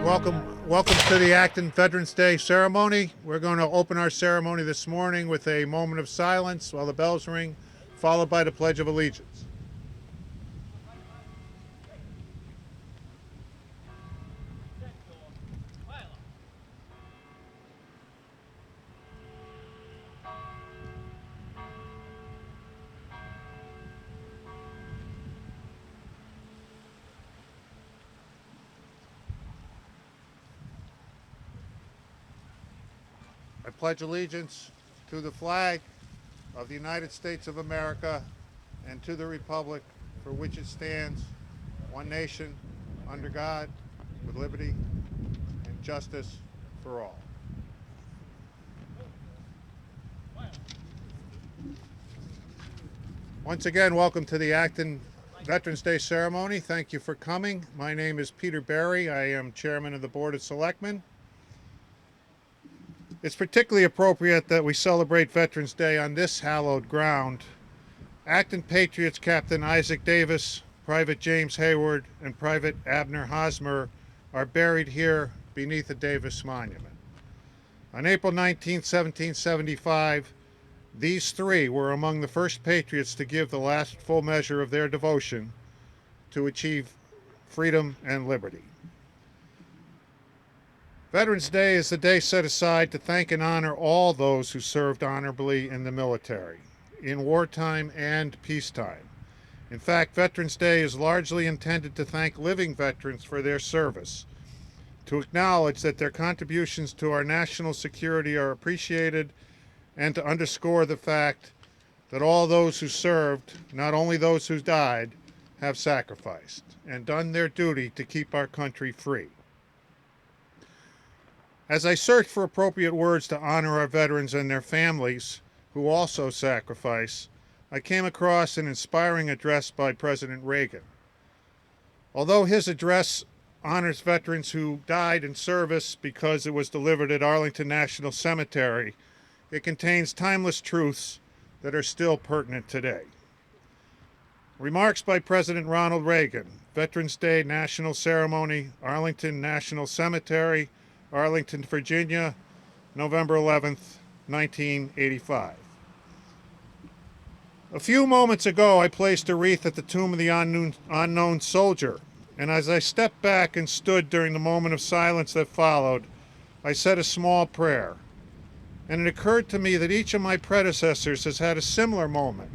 Welcome to the Acton Veterans Day ceremony. We're going to open our ceremony this morning with a moment of silence while the bells ring, followed by the Pledge of Allegiance. I pledge allegiance to the flag of the United States of America and to the republic for which it stands, one nation, under God, with liberty and justice for all. Once again, welcome to the Acton Veterans Day ceremony. Thank you for coming. My name is Peter Berry. I am chairman of the Board of Selectmen. It's particularly appropriate that we celebrate Veterans Day on this hallowed ground. Acton Patriots Captain Isaac Davis, Private James Hayward, and Private Abner Hosmer are buried here beneath the Davis Monument. On April 19, 1775, these three were among the first patriots to give the last full measure of their devotion to achieve freedom and liberty. Veterans Day is the day set aside to thank and honor all those who served honorably in the military, in wartime and peacetime. In fact, Veterans Day is largely intended to thank living veterans for their service, to acknowledge that their contributions to our national security are appreciated, and to underscore the fact that all those who served, not only those who died, have sacrificed and done their duty to keep our country free. As I searched for appropriate words to honor our veterans and their families who also sacrifice, I came across an inspiring address by President Reagan. Although his address honors veterans who died in service because it was delivered at Arlington National Cemetery, it contains timeless truths that are still pertinent today. Remarks by President Ronald Reagan, Veterans Day National Ceremony, Arlington National Cemetery, Arlington, Virginia, November 11th, 1985. A few moments ago, I placed a wreath at the tomb of the unknown soldier, and as I stepped back and stood during the moment of silence that followed, I said a small prayer. And it occurred to me that each of my predecessors has had a similar moment,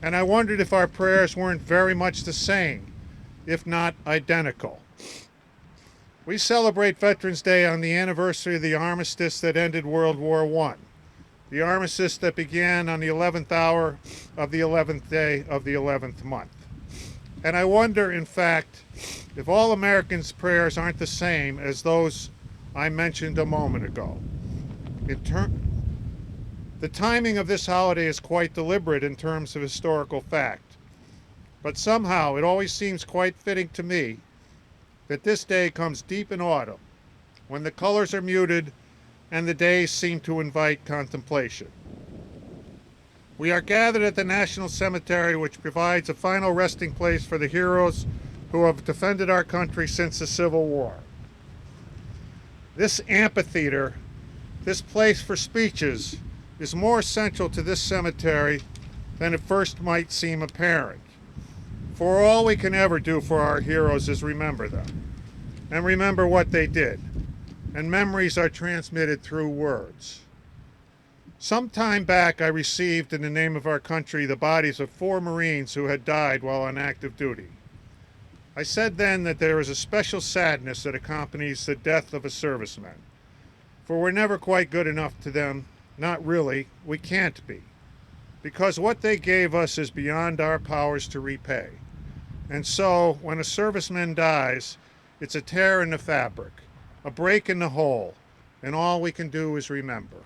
and I wondered if our prayers weren't very much the same, if not identical. We celebrate Veterans Day on the anniversary of the armistice that ended World War I, the armistice that began on the 11th hour of the 11th day of the 11th month. And I wonder, in fact, if all Americans' prayers aren't the same as those I mentioned a moment ago. The timing of this holiday is quite deliberate in terms of historical fact, but somehow it always seems quite fitting to me that this day comes deep in autumn, when the colors are muted and the days seem to invite contemplation. We are gathered at the National Cemetery, which provides a final resting place for the heroes who have defended our country since the Civil War. This amphitheater, this place for speeches, is more essential to this cemetery than at first might seem apparent. For all we can ever do for our heroes is remember them, and remember what they did. And memories are transmitted through words. Some time back, I received, in the name of our country, the bodies of 4 Marines who had died while on active duty. I said then that there is a special sadness that accompanies the death of a serviceman. For we're never quite good enough to them. Not really. We can't be. Because what they gave us is beyond our powers to repay. And so, when a serviceman dies, it's a tear in the fabric, a break in the whole, and all we can do is remember.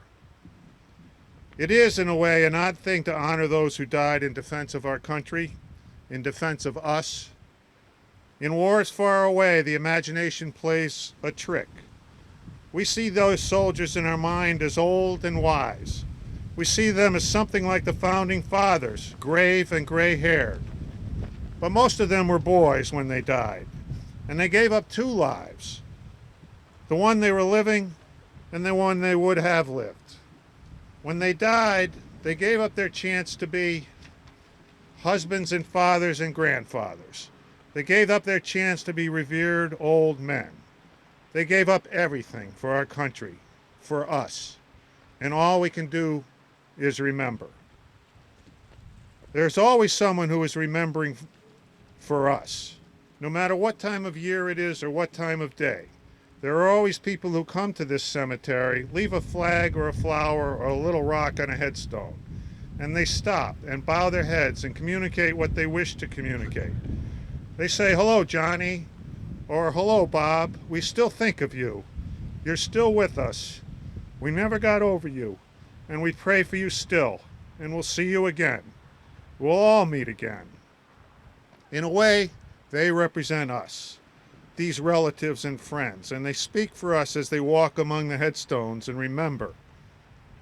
It is, in a way, an odd thing to honor those who died in defense of our country, in defense of us. In wars far away, the imagination plays a trick. We see those soldiers in our mind as old and wise. We see them as something like the founding fathers, grave and gray-haired. But most of them were boys when they died, and they gave up 2 lives. the one they were living and the one they would have lived. When they died, they gave up their chance to be husbands and fathers and grandfathers. They gave up their chance to be revered old men. They gave up everything for our country, for us. And all we can do is remember. There's always someone who is remembering for us. No matter what time of year it is or what time of day, there are always people who come to this cemetery, leave a flag or a flower or a little rock on a headstone, and they stop and bow their heads and communicate what they wish to communicate. They say, "Hello, Johnny," or "Hello, Bob. We still think of you. You're still with us. We never got over you, and we pray for you still, and we'll see you again. We'll all meet again." In a way, they represent us, these relatives and friends, and they speak for us as they walk among the headstones and remember.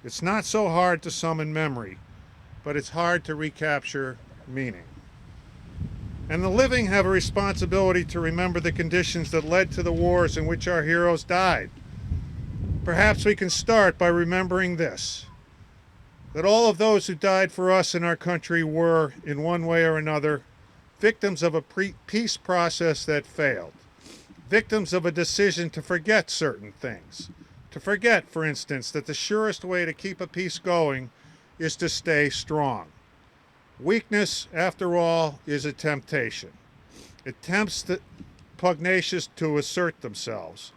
It's not so hard to summon memory, but it's hard to recapture meaning. And the living have a responsibility to remember the conditions that led to the wars in which our heroes died. Perhaps we can start by remembering this, that all of those who died for us in our country were, in one way or another, victims of a peace process that failed, victims of a decision to forget certain things, to forget, for instance, that the surest way to keep a peace going is to stay strong. Weakness, after all, is a temptation. It tempts the pugnacious to assert themselves.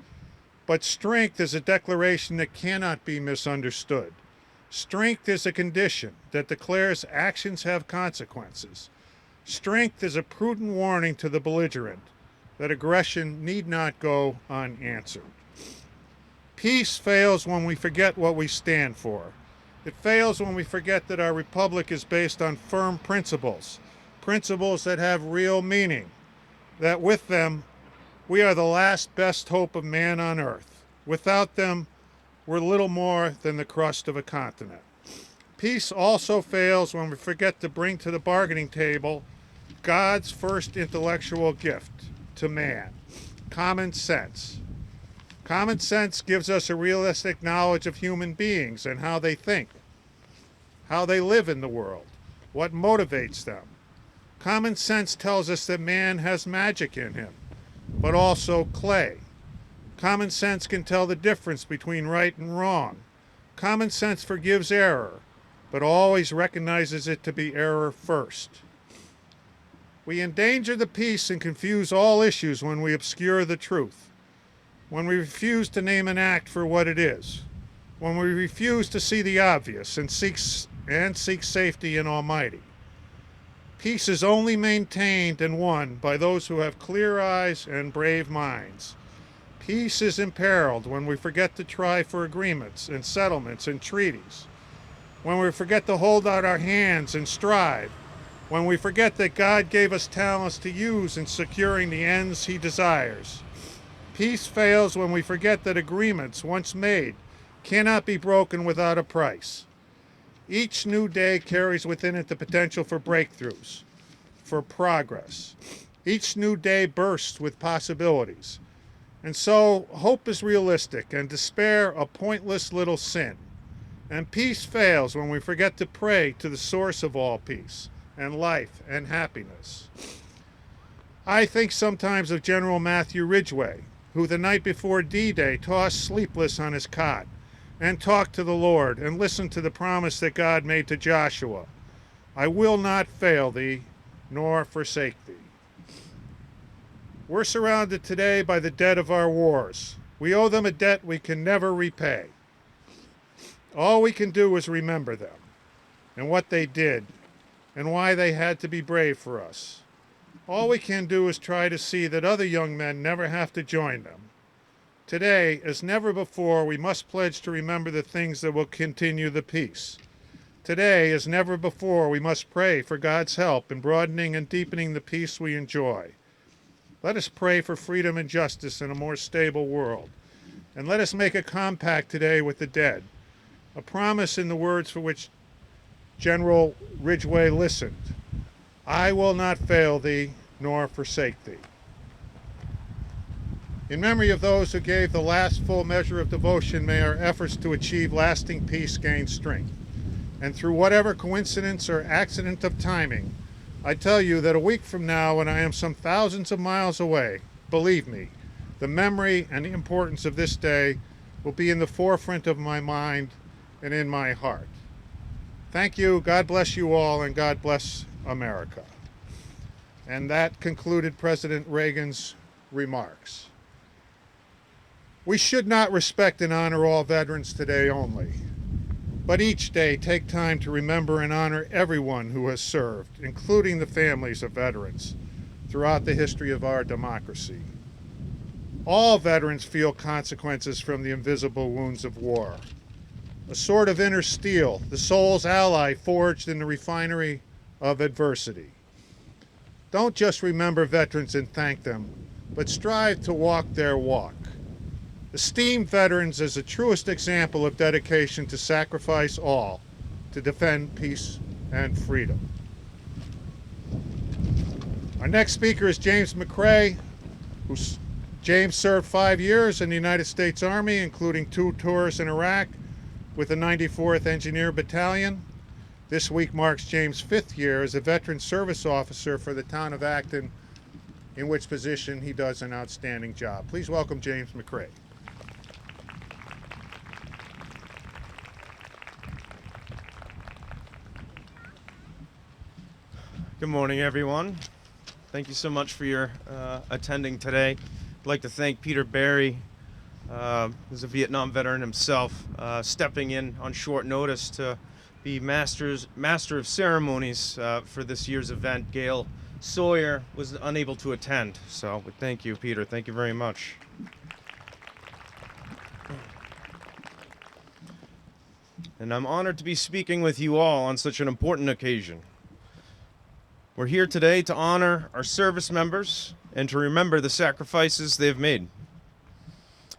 But strength is a declaration that cannot be misunderstood. Strength is a condition that declares actions have consequences. Strength is a prudent warning to the belligerent that aggression need not go unanswered. Peace fails when we forget what we stand for. It fails when we forget that our republic is based on firm principles, principles that have real meaning, that with them we are the last best hope of man on earth. Without them, we're little more than the crust of a continent. Peace also fails when we forget to bring to the bargaining table God's first intellectual gift to man, common sense. Common sense gives us a realistic knowledge of human beings and how they think, how they live in the world, what motivates them. Common sense tells us that man has magic in him, but also clay. Common sense can tell the difference between right and wrong. Common sense forgives error, but always recognizes it to be error first. We endanger the peace and confuse all issues when we obscure the truth, when we refuse to name an act for what it is, when we refuse to see the obvious and seek safety in Almighty. Peace is only maintained and won by those who have clear eyes and brave minds. Peace is imperiled when we forget to try for agreements and settlements and treaties, when we forget to hold out our hands and strive, when we forget that God gave us talents to use in securing the ends He desires. Peace fails when we forget that agreements once made cannot be broken without a price. Each new day carries within it the potential for breakthroughs, for progress. Each new day bursts with possibilities. And so hope is realistic and despair a pointless little sin. And peace fails when we forget to pray to the source of all peace and life and happiness. I think sometimes of General Matthew Ridgway, who the night before D-Day tossed sleepless on his cot and talked to the Lord and listened to the promise that God made to Joshua, "I will not fail thee, nor forsake thee." We're surrounded today by the dead of our wars. We owe them a debt we can never repay. All we can do is remember them and what they did and why they had to be brave for us. All we can do is try to see that other young men never have to join them. Today, as never before, we must pledge to remember the things that will continue the peace. Today, as never before, we must pray for God's help in broadening and deepening the peace we enjoy. Let us pray for freedom and justice in a more stable world. And let us make a compact today with the dead, a promise in the words for which General Ridgway listened: "I will not fail thee, nor forsake thee." In memory of those who gave the last full measure of devotion, may our efforts to achieve lasting peace gain strength. And through whatever coincidence or accident of timing, I tell you that a week from now, when I am some thousands of miles away, believe me, the memory and the importance of this day will be in the forefront of my mind and in my heart. Thank you, God bless you all, and God bless America. And that concluded President Reagan's remarks. We should not respect and honor all veterans today only, but each day take time to remember and honor everyone who has served, including the families of veterans, throughout the history of our democracy. All veterans feel consequences from the invisible wounds of war. A sword of inner steel, the soul's ally forged in the refinery of adversity. Don't just remember veterans and thank them, but strive to walk their walk. Esteem veterans as the truest example of dedication to sacrifice all to defend peace and freedom. Our next speaker is James McCrae, James served 5 years in the United States Army, including 2 tours in Iraq with the 94th Engineer Battalion. This week marks James' 5th year as a veteran service officer for the town of Acton, in which position he does an outstanding job. Please welcome James McCrae. Good morning, everyone. Thank you so much for your attending today. I'd like to thank Peter Barry, who's a Vietnam veteran himself, stepping in on short notice to be Master of Ceremonies for this year's event. Gail Sawyer was unable to attend, so thank you, Peter. Thank you very much. And I'm honored to be speaking with you all on such an important occasion. We're here today to honor our service members and to remember the sacrifices they've made,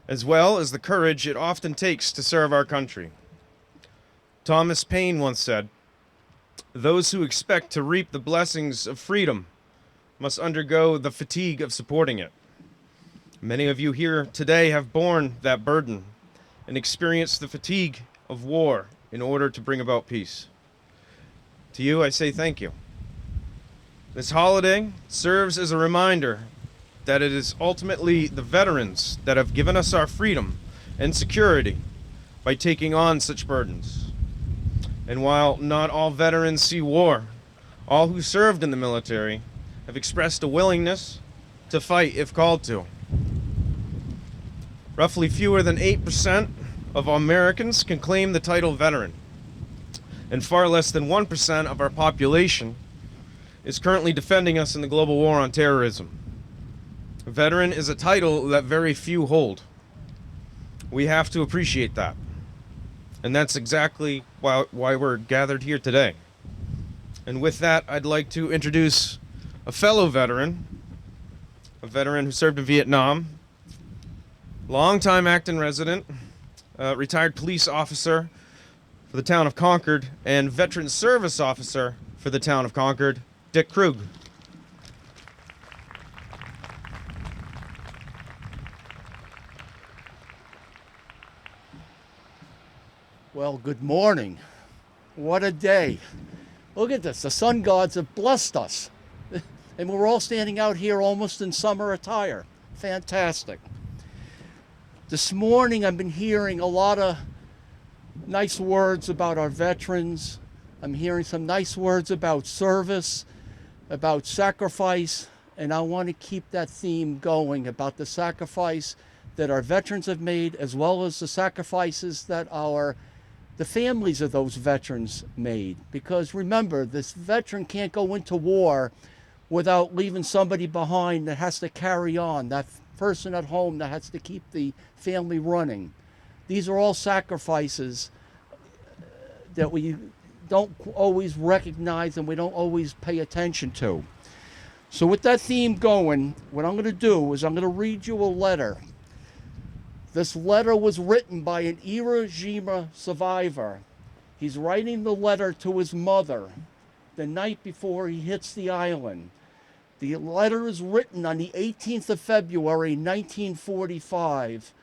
as well as the courage it often takes to serve our country. Thomas Paine once said, "Those who expect to reap the blessings of freedom must undergo the fatigue of supporting it." Many of you here today have borne that burden and experienced the fatigue of war in order to bring about peace. To you, I say thank you. This holiday serves as a reminder that it is ultimately the veterans that have given us our freedom and security by taking on such burdens. And while not all veterans see war, all who served in the military have expressed a willingness to fight if called to. Roughly fewer than 8% of Americans can claim the title veteran, and far less than 1% of our population is currently defending us in the global war on terrorism. A veteran is a title that very few hold. We have to appreciate that. And that's exactly why we're gathered here today. And with that, I'd like to introduce a fellow veteran, a veteran who served in Vietnam, longtime Acton resident, retired police officer for the town of Concord, and veteran service officer for the town of Concord, Dick Krug. Well, good morning. What a day. Look at this. The sun gods have blessed us. And we're all standing out here almost in summer attire. Fantastic. This morning I've been hearing a lot of nice words about our veterans. I'm hearing some nice words about service, about sacrifice, and I want to keep that theme going about the sacrifice that our veterans have made, as well as the sacrifices that the families of those veterans made. Because remember, this veteran can't go into war without leaving somebody behind that has to carry on, that person at home that has to keep the family running. These are all sacrifices that we don't always recognize and we don't always pay attention to. So with that theme going, what I'm going to do is I'm going to read you a letter. This letter was written by an Iwo Jima survivor. He's writing the letter to his mother the night before he hits the island. The letter is written on the 18th of February, 1945,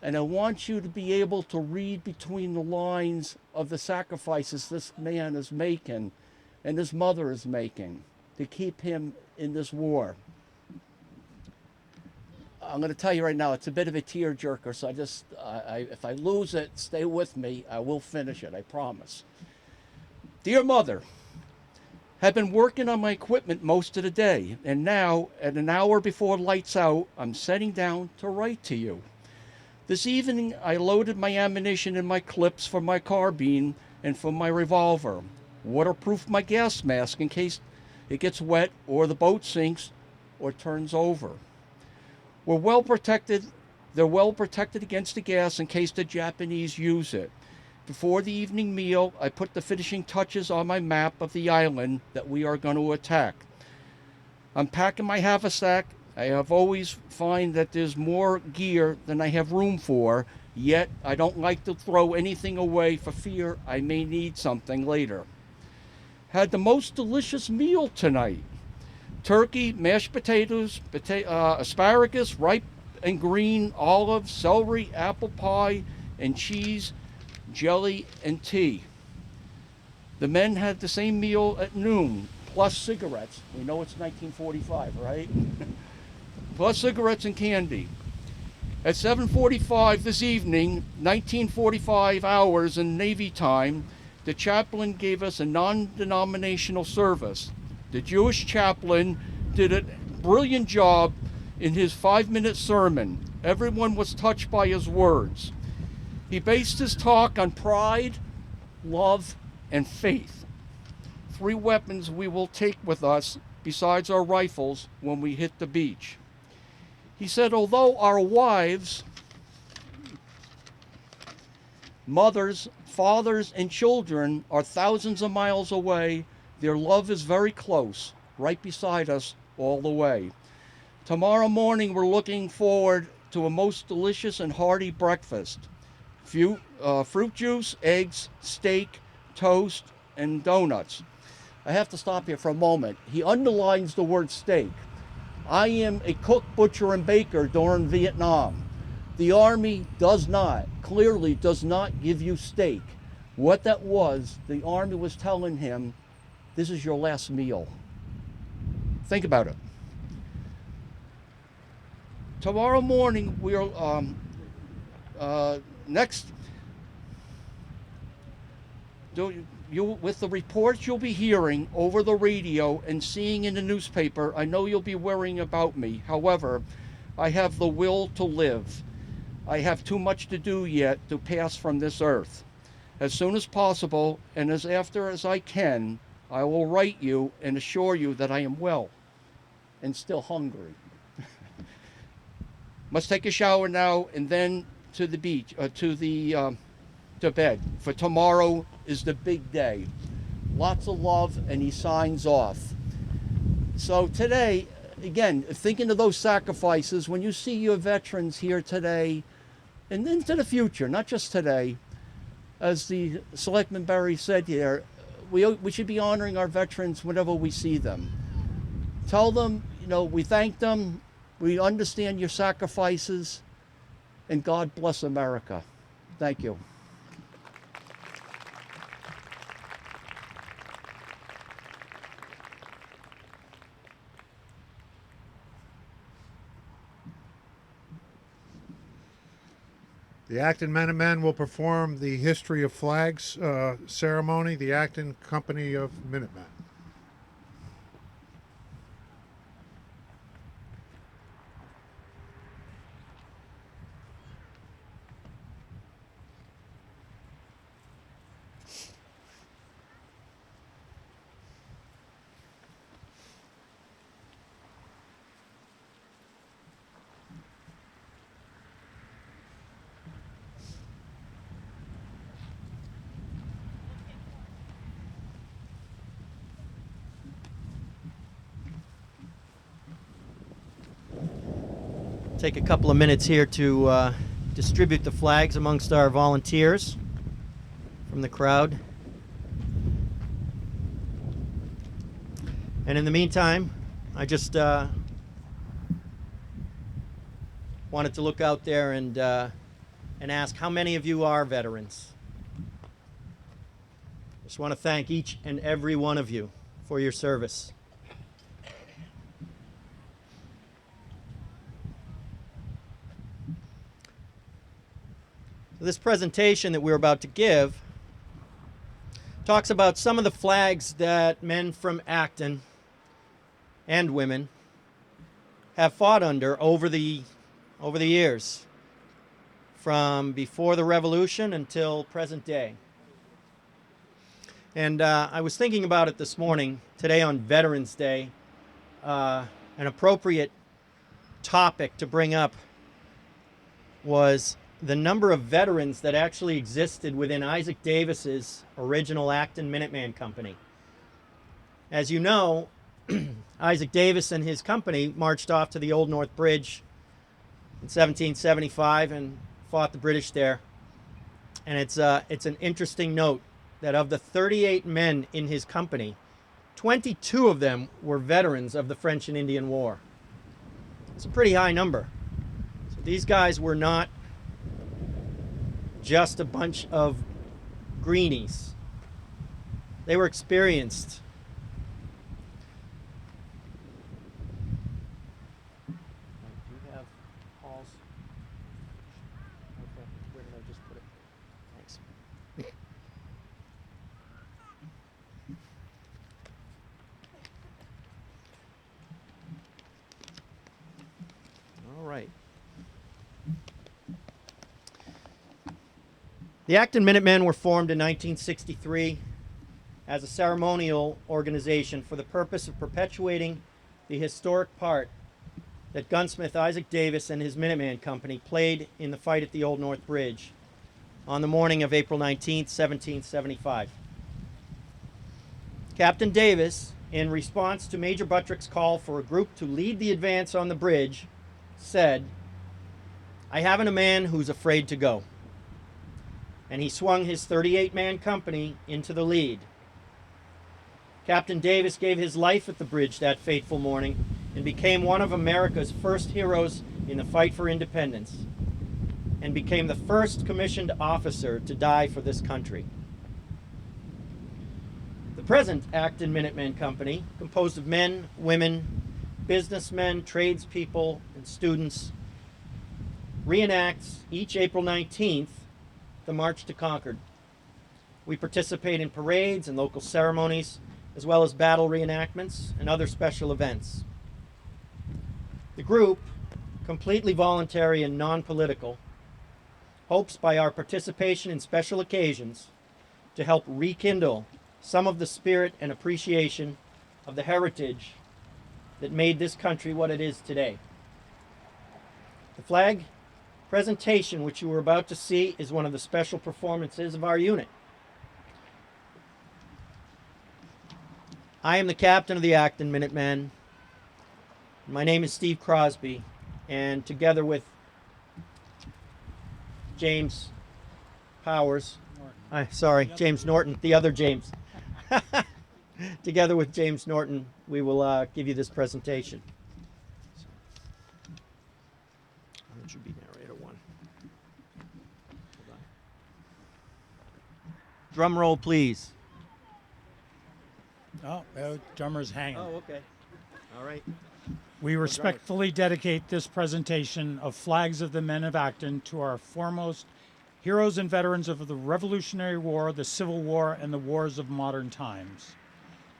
and I want you to be able to read between the lines of the sacrifices this man is making and his mother is making to keep him in this war. I'm going to tell you right now, it's a bit of a tearjerker, so if I lose it, stay with me. I will finish it, I promise. Dear Mother, have been working on my equipment most of the day, and now, at an hour before lights out, I'm setting down to write to you. This evening, I loaded my ammunition in my clips for my carbine and for my revolver. Waterproofed my gas mask in case it gets wet or the boat sinks or turns over. They're well protected against the gas in case the Japanese use it. Before the evening meal, I put the finishing touches on my map of the island that we are going to attack. I'm packing my haversack. I have always find that there's more gear than I have room for, yet I don't like to throw anything away for fear I may need something later. Had the most delicious meal tonight. Turkey, mashed potatoes, asparagus, ripe and green, olives, celery, apple pie, and cheese, jelly, and tea. The men had the same meal at noon, plus cigarettes. We know it's 1945, right? Plus cigarettes and candy. At 7:45 this evening, 1945 hours in Navy time, the chaplain gave us a non-denominational service. The Jewish chaplain did a brilliant job in his 5-minute sermon. Everyone was touched by his words. He based his talk on pride, love, and faith. 3 weapons we will take with us besides our rifles when we hit the beach. He said, although our wives, mothers, fathers, and children are thousands of miles away, their love is very close, right beside us all the way. Tomorrow morning, we're looking forward to a most delicious and hearty breakfast. Fruit juice, eggs, steak, toast, and donuts. I have to stop here for a moment. He underlines the word steak. I am a cook, butcher, and baker during Vietnam. The Army clearly does not give you steak. What that was, the Army was telling him, this is your last meal. Think about it. Tomorrow morning, we are with the reports you'll be hearing over the radio and seeing in the newspaper, I know you'll be worrying about me. However, I have the will to live. I have too much to do yet to pass from this earth. As soon as possible, and as after as I can, I will write you and assure you that I am well and still hungry. Must take a shower now and then to the beach, to bed. For tomorrow is the big day. Lots of love, and he signs off. So today, again, thinking of those sacrifices, when you see your veterans here today and into the future, not just today, as the Selectman Berry said here, we should be honoring our veterans whenever we see them. Tell them, we thank them, we understand your sacrifices, and God bless America. Thank you. The Acton Minutemen will perform the History of Flags ceremony, the Acton Company of Minutemen. Take a couple of minutes here to distribute the flags amongst our volunteers from the crowd. And in the meantime, I just wanted to look out there and ask how many of you are veterans. Just want to thank each and every one of you for your service. This presentation that we're about to give talks about some of the flags that men from Acton and women have fought under over the years, from before the Revolution until present day. And I was thinking about it this morning, today on Veterans Day. An appropriate topic to bring up was the number of veterans that actually existed within Isaac Davis's original Acton Minuteman Company. As you know, Isaac Davis and his company marched off to the Old North Bridge in 1775 and fought the British there. And it's an interesting note that of the 38 men in his company, 22 of them were veterans of the French and Indian War. It's a pretty high number. So these guys were not just a bunch of greenies. They were experienced. Do you have Paul's? Okay, where did I just put it? Thanks. All right. The Acton Minutemen were formed in 1963 as a ceremonial organization for the purpose of perpetuating the historic part that gunsmith Isaac Davis and his Minuteman Company played in the fight at the Old North Bridge on the morning of April 19, 1775. Captain Davis, in response to Major Buttrick's call for a group to lead the advance on the bridge, said, "I haven't a man who's afraid to go." And he swung his 38-man company into the lead. Captain Davis gave his life at the bridge that fateful morning and became one of America's first heroes in the fight for independence, and became the first commissioned officer to die for this country. The present Acton Minuteman Company, composed of men, women, businessmen, tradespeople, and students, reenacts each April 19th the March to Concord. We participate in parades and local ceremonies, as well as battle reenactments and other special events. The group, completely voluntary and non-political, hopes by our participation in special occasions to help rekindle some of the spirit and appreciation of the heritage that made this country what it is today. The flag presentation, which you are about to see, is one of the special performances of our unit. I am the captain of the Acton Minutemen. My name is Steve Crosby, and together with James Powers, James Norton, the other James. Together with James Norton, we will give you this presentation. That should be narrator one. Hold on. Drum roll, please. Oh, the drummer's hanging. Oh, okay. All right. We respectfully dedicate this presentation of Flags of the Men of Acton to our foremost heroes and veterans of the Revolutionary War, the Civil War, and the wars of modern times.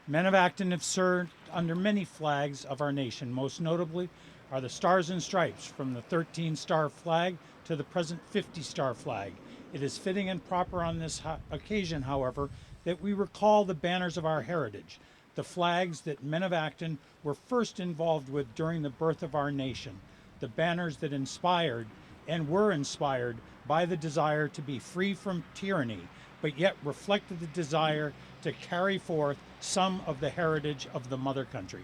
Men of Acton have served under many flags of our nation. Most notably are the Stars and Stripes, from the 13-star flag to the present 50-star flag. It is fitting and proper on this occasion, however, that we recall the banners of our heritage, the flags that men of Acton were first involved with during the birth of our nation, the banners that inspired and were inspired by the desire to be free from tyranny, but yet reflected the desire to carry forth some of the heritage of the mother country.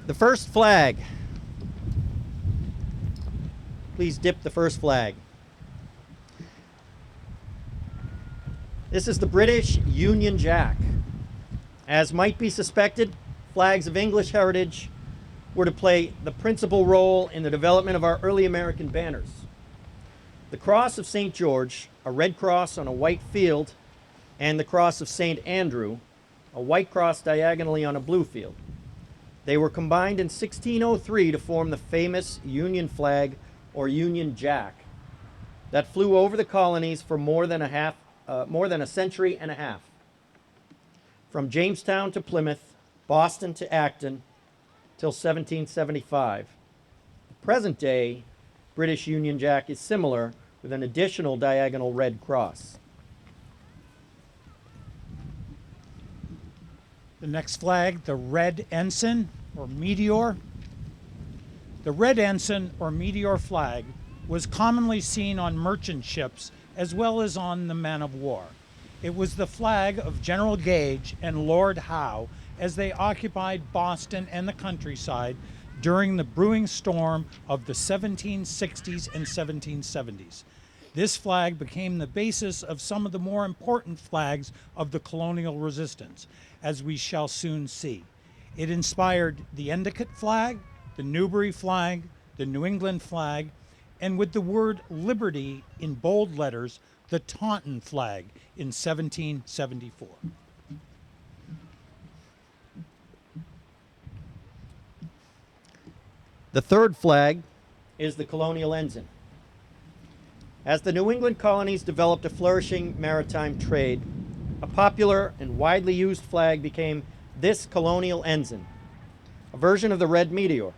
The first flag. Please dip the first flag. This is the British Union Jack. As might be suspected, flags of English heritage were to play the principal role in the development of our early American banners. The Cross of St. George, a red cross on a white field, and the Cross of St. Andrew, a white cross diagonally on a blue field. They were combined in 1603 to form the famous Union flag, or Union Jack, that flew over the colonies for more than a century and a half. From Jamestown to Plymouth, Boston to Acton, till 1775. The present day British Union Jack is similar, with an additional diagonal red cross. The next flag, the red ensign or meteor. The red ensign or meteor flag was commonly seen on merchant ships as well as on the men of war. It was the flag of General Gage and Lord Howe as they occupied Boston and the countryside during the brewing storm of the 1760s and 1770s. This flag became the basis of some of the more important flags of the colonial resistance, as we shall soon see. It inspired the Endicott flag, the Newbury flag, the New England flag, and with the word liberty in bold letters, the Taunton flag in 1774. The third flag is the colonial ensign. As the New England colonies developed a flourishing maritime trade, a popular and widely used flag became this colonial ensign, a version of the red meteor.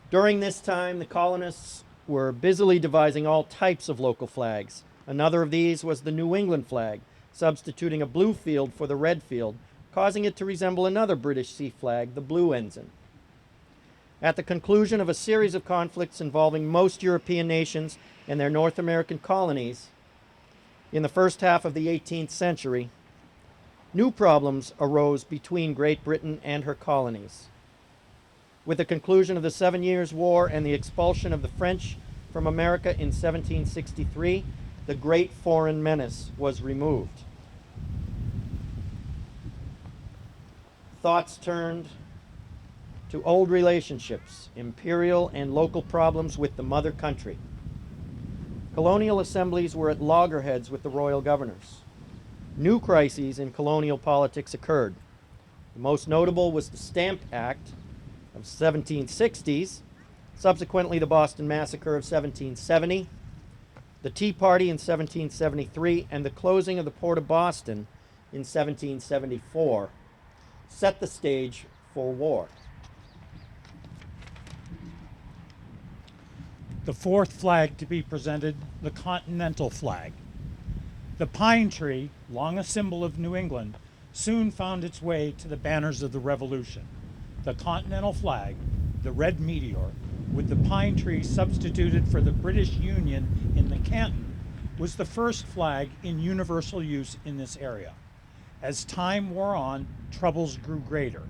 During this time, the colonists were busily devising all types of local flags. Another of these was the New England flag, substituting a blue field for the red field, causing it to resemble another British sea flag, the blue ensign. At the conclusion of a series of conflicts involving most European nations and their North American colonies in the first half of the 18th century, new problems arose between Great Britain and her colonies. With the conclusion of the 7 Years' War and the expulsion of the French from America in 1763, the great foreign menace was removed. Thoughts turned to old relationships, imperial and local problems with the mother country. Colonial assemblies were at loggerheads with the royal governors. New crises in colonial politics occurred. The most notable was the Stamp Act of 1760s, subsequently the Boston Massacre of 1770, the Tea Party in 1773, and the closing of the port of Boston in 1774 set the stage for war. The fourth flag to be presented, the Continental flag. The pine tree, long a symbol of New England, soon found its way to the banners of the Revolution. The Continental flag, the red meteor, with the pine tree substituted for the British Union in the canton, was the first flag in universal use in this area. As time wore on, troubles grew greater.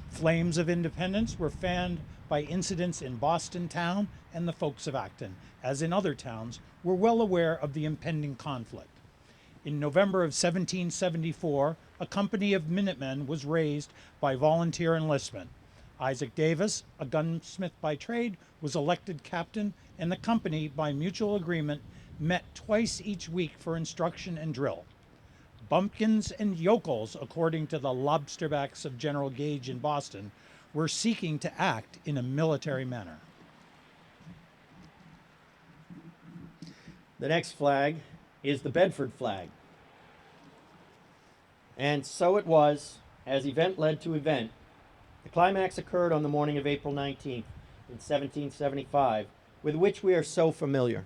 Flames of independence were fanned by incidents in Boston town, and the folks of Acton, as in other towns, were well aware of the impending conflict. In November of 1774, a company of Minutemen was raised by volunteer enlistment. Isaac Davis, a gunsmith by trade, was elected captain, and the company, by mutual agreement, met twice each week for instruction and drill. Bumpkins and yokels, according to the lobsterbacks of General Gage in Boston, were seeking to act in a military manner. The next flag is the Bedford flag. And so it was, as event led to event. The climax occurred on the morning of April 19th in 1775, with which we are so familiar.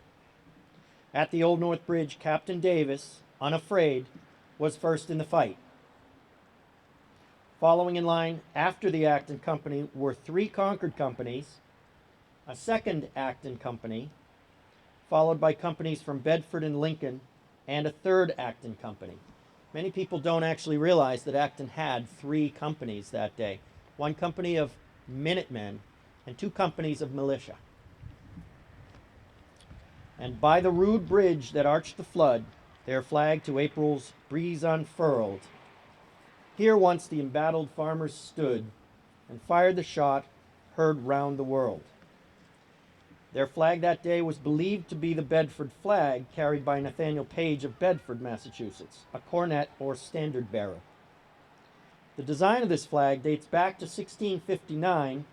At the Old North Bridge, Captain Davis, unafraid, was first in the fight. Following in line after the Acton Company were 3 Concord companies, a second Acton Company, followed by companies from Bedford and Lincoln, and a third Acton Company. Many people don't actually realize that Acton had 3 companies that day. 1 company of Minutemen and 2 companies of militia. And by the rude bridge that arched the flood, their flag to April's breeze unfurled. Here once the embattled farmers stood and fired the shot heard round the world. Their flag that day was believed to be the Bedford flag carried by Nathaniel Page of Bedford, Massachusetts, a cornet or standard bearer. The design of this flag dates back to 1659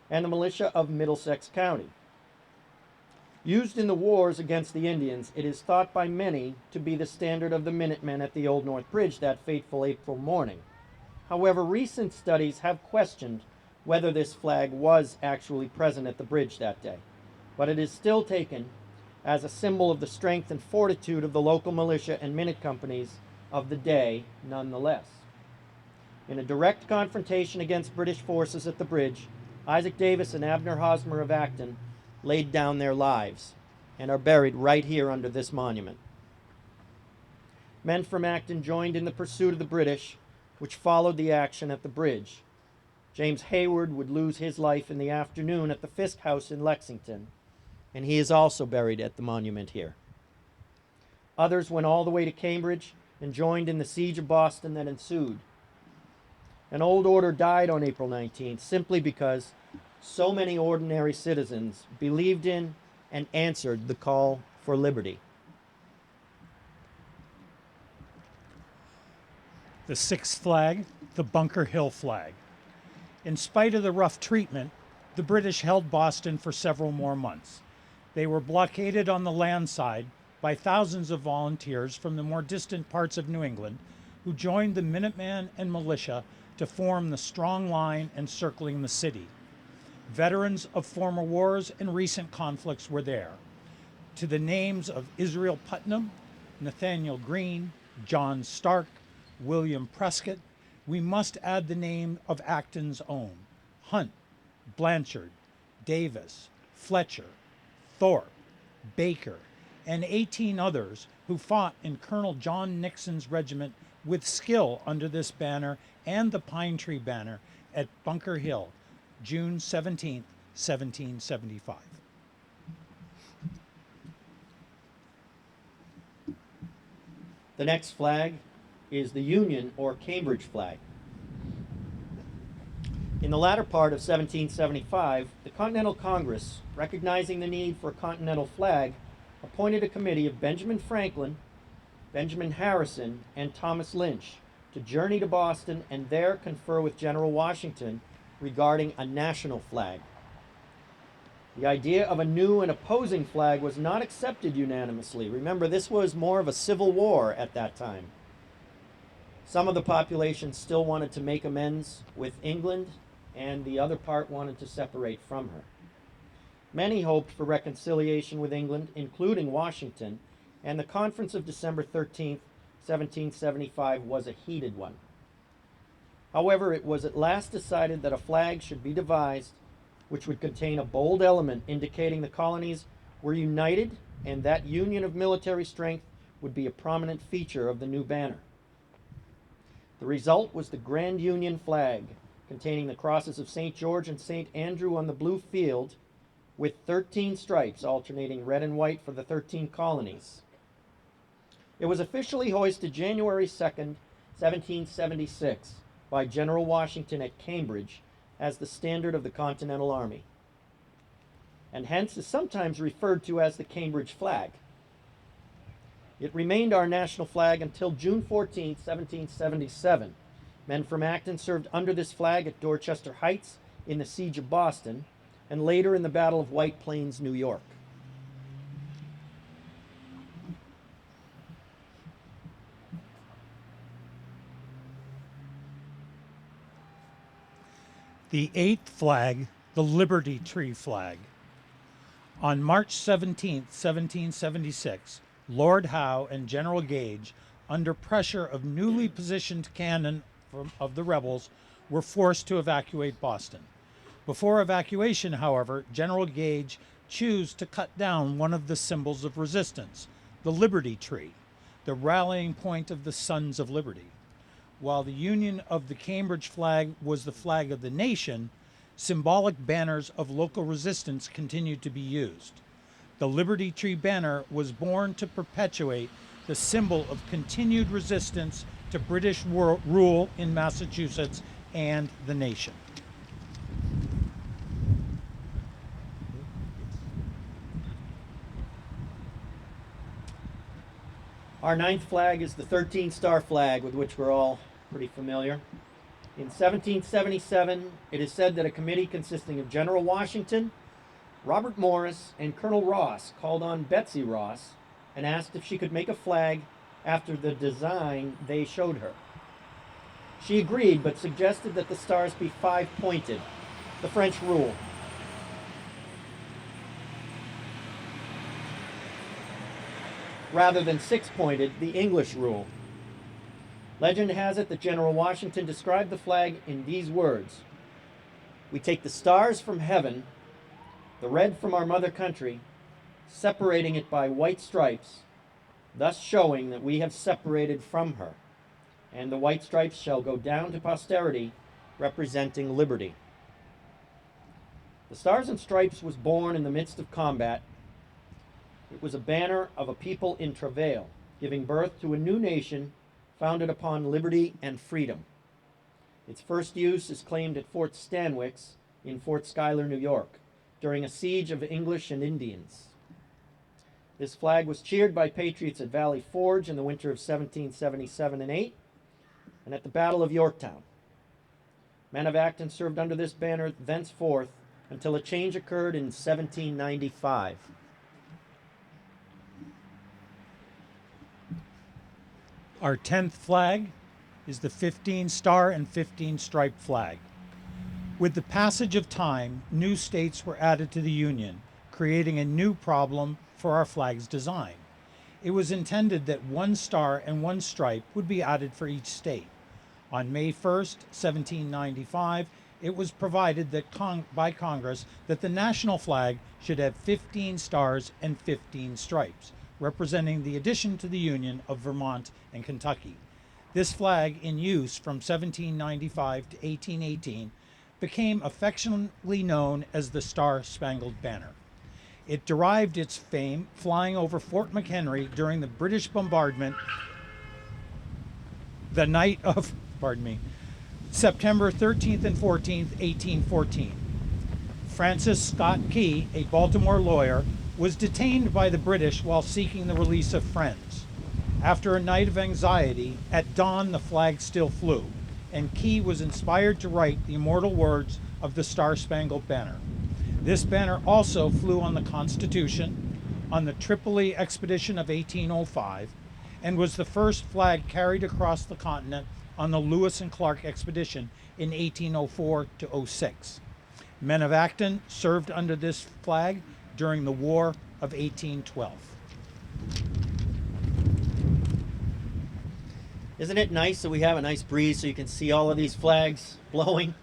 and the militia of Middlesex County. Used in the wars against the Indians, it is thought by many to be the standard of the Minutemen at the Old North Bridge that fateful April morning. However, recent studies have questioned whether this flag was actually present at the bridge that day, but it is still taken as a symbol of the strength and fortitude of the local militia and minute companies of the day nonetheless. In a direct confrontation against British forces at the bridge, Isaac Davis and Abner Hosmer of Acton laid down their lives and are buried right here under this monument. Men from Acton joined in the pursuit of the British, which followed the action at the bridge. James Hayward would lose his life in the afternoon at the Fisk House in Lexington, and he is also buried at the monument here. Others went all the way to Cambridge and joined in the siege of Boston that ensued. An old order died on April 19th simply because so many ordinary citizens believed in and answered the call for liberty. The sixth flag, the Bunker Hill flag. In spite of the rough treatment, the British held Boston for several more months. They were blockaded on the land side by thousands of volunteers from the more distant parts of New England who joined the Minutemen and militia to form the strong line encircling the city. Veterans of former wars and recent conflicts were there. To the names of Israel Putnam, Nathaniel Greene, John Stark, William Prescott, we must add the name of Acton's own: Hunt, Blanchard, Davis, Fletcher, Thorpe, Baker, and 18 others who fought in Colonel John Nixon's regiment with skill under this banner and the Pine Tree banner at Bunker Hill, June 17, 1775. The next flag is the Union or Cambridge flag. In the latter part of 1775, the Continental Congress, recognizing the need for a continental flag, appointed a committee of Benjamin Franklin, Benjamin Harrison, and Thomas Lynch to journey to Boston and there confer with General Washington regarding a national flag. The idea of a new and opposing flag was not accepted unanimously. Remember, this was more of a civil war at that time. Some of the population still wanted to make amends with England, and the other part wanted to separate from her. Many hoped for reconciliation with England, including Washington, and the Conference of December 13, 1775 was a heated one. However, it was at last decided that a flag should be devised which would contain a bold element indicating the colonies were united and that union of military strength would be a prominent feature of the new banner. The result was the Grand Union flag, containing the crosses of St. George and St. Andrew on the blue field, with 13 stripes alternating red and white for the 13 colonies. It was officially hoisted January 2nd, 1776, by General Washington at Cambridge as the standard of the Continental Army, and hence is sometimes referred to as the Cambridge flag. It remained our national flag until June 14, 1777. Men from Acton served under this flag at Dorchester Heights in the Siege of Boston, and later in the Battle of White Plains, New York. The eighth flag, the Liberty Tree flag. On March 17, 1776, Lord Howe and General Gage, under pressure of newly positioned cannon of the rebels, were forced to evacuate Boston. Before evacuation, however, General Gage chose to cut down one of the symbols of resistance, the Liberty Tree, the rallying point of the Sons of Liberty. While the union of the Cambridge flag was the flag of the nation, symbolic banners of local resistance continued to be used. The Liberty Tree banner was born to perpetuate the symbol of continued resistance to British rule in Massachusetts and the nation. Our ninth flag is the 13-star flag, with which we're all pretty familiar. In 1777, it is said that a committee consisting of General Washington, Robert Morris, and Colonel Ross called on Betsy Ross and asked if she could make a flag after the design they showed her. She agreed, but suggested that the stars be 5-pointed, the French rule. Rather than 6-pointed, the English rule. Legend has it that General Washington described the flag in these words: "We take the stars from heaven, the red from our mother country, separating it by white stripes, thus showing that we have separated from her, and the white stripes shall go down to posterity, representing liberty." The Stars and Stripes was born in the midst of combat. It was a banner of a people in travail, giving birth to a new nation founded upon liberty and freedom. Its first use is claimed at Fort Stanwix in Fort Schuyler, New York, during a siege of English and Indians. This flag was cheered by patriots at Valley Forge in the winter of 1777 and 8, and at the Battle of Yorktown. Men of Acton served under this banner thenceforth until a change occurred in 1795. Our 10th flag is the 15-star and 15-stripe flag. With the passage of time, new states were added to the Union, creating a new problem for our flag's design. It was intended that 1 star and 1 stripe would be added for each state. On May 1st, 1795, it was provided that by Congress that the national flag should have 15 stars and 15 stripes, representing the addition to the Union of Vermont and Kentucky. This flag, in use from 1795 to 1818, became affectionately known as the Star-Spangled Banner. It derived its fame flying over Fort McHenry during the British bombardment the night of, September 13th and 14th, 1814. Francis Scott Key, a Baltimore lawyer, was detained by the British while seeking the release of friends. After a night of anxiety, at dawn the flag still flew, and Key was inspired to write the immortal words of the Star-Spangled Banner. This banner also flew on the Constitution, on the Tripoli expedition of 1805, and was the first flag carried across the continent on the Lewis and Clark expedition in 1804 to 06. Men of Acton served under this flag during the War of 1812. Isn't it nice that we have a nice breeze so you can see all of these flags blowing?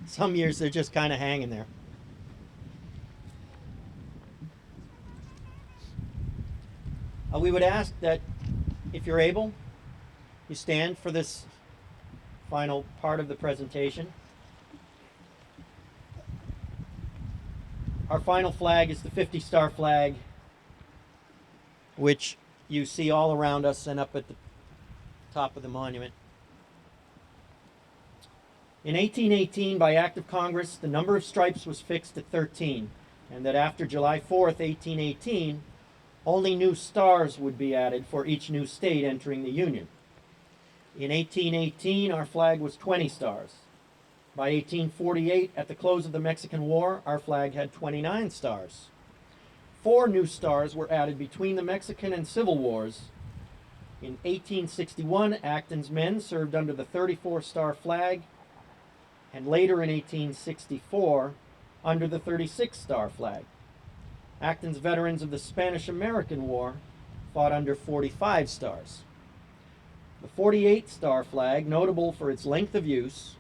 Some years they're just kind of hanging there. We would ask that if you're able, you stand for this final part of the presentation. Our final flag is the 50-star flag, which you see all around us and up at the top of the monument. In 1818, by act of Congress, the number of stripes was fixed at 13, and that after July 4th, 1818, only new stars would be added for each new state entering the Union. In 1818, our flag was 20 stars. By 1848, at the close of the Mexican War, our flag had 29 stars. 4 new stars were added between the Mexican and Civil Wars. In 1861, Acton's men served under the 34-star flag, and later in 1864, under the 36-star flag. Acton's veterans of the Spanish-American War fought under 45 stars. The 48-star flag, notable for its length of use,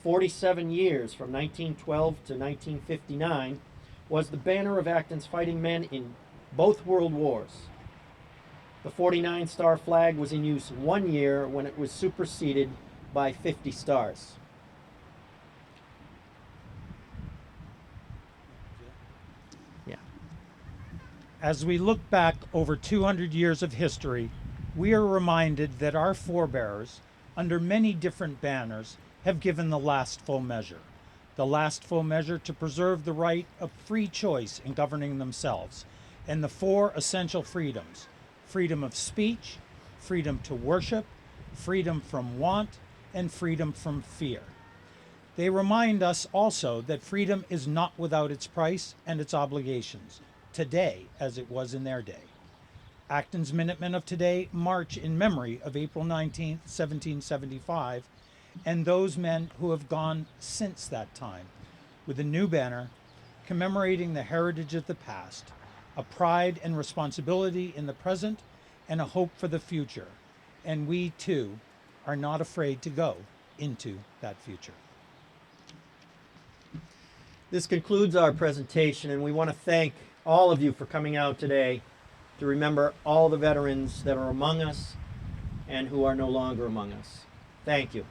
47 years from 1912 to 1959, was the banner of Acton's fighting men in both World Wars. The 49-star flag was in use 1 year when it was superseded by 50 stars. As we look back over 200 years of history, we are reminded that our forebears, under many different banners, have given the last full measure. The last full measure to preserve the right of free choice in governing themselves, and the four essential freedoms: freedom of speech, freedom to worship, freedom from want, and freedom from fear. They remind us also that freedom is not without its price and its obligations, today as it was in their day. Acton's Minutemen of today march in memory of April 19, 1775, and those men who have gone since that time, with a new banner commemorating the heritage of the past, a pride and responsibility in the present, and a hope for the future. And we, too, are not afraid to go into that future. This concludes our presentation, and we want to thank all of you for coming out today to remember all the veterans that are among us and who are no longer among us. Thank you.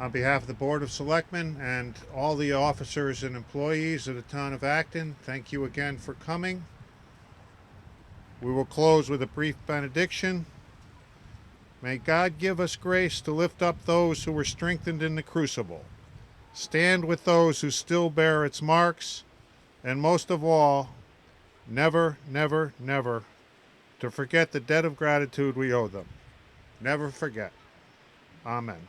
On behalf of the Board of Selectmen and all the officers and employees of the town of Acton, thank you again for coming. We will close with a brief benediction. May God give us grace to lift up those who were strengthened in the crucible, stand with those who still bear its marks, and most of all, never, never, never to forget the debt of gratitude we owe them. Never forget. Amen.